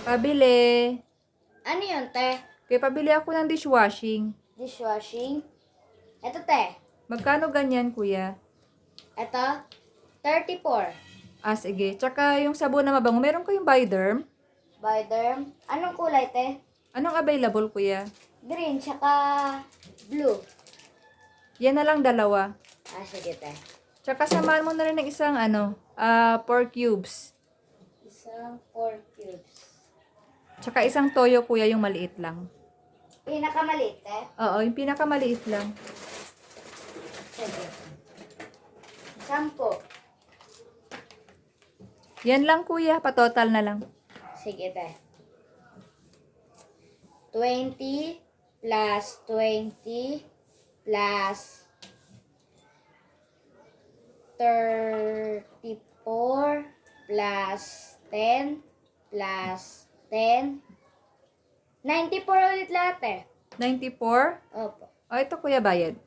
Pabili. Ano yun, te? Kaya pabili ako ng dishwashing. Dishwashing. Ito, te. Magkano ganyan, kuya? Ito, 34. Ah, sige. Tsaka yung sabon na mabango, meron kayong Bioderm? Bioderm. Anong kulay, te? Anong available, kuya? Green, tsaka blue. Yan na lang dalawa. Ah, sige, te. Tsaka samahan mo na rin ng isang 4 cubes. Isang 4 cubes. Tsaka isang toyo, kuya, yung maliit lang. Pinakamaliit, te. Oo, yung pinakamaliit lang. Sige. 10. Yan lang, kuya. Patotal na lang. Sige, te. 20 plus 20 plus 34 plus 10 plus 10. 94 ulit lahat, eh. 94? Opo. O, ito, kuya, bayad.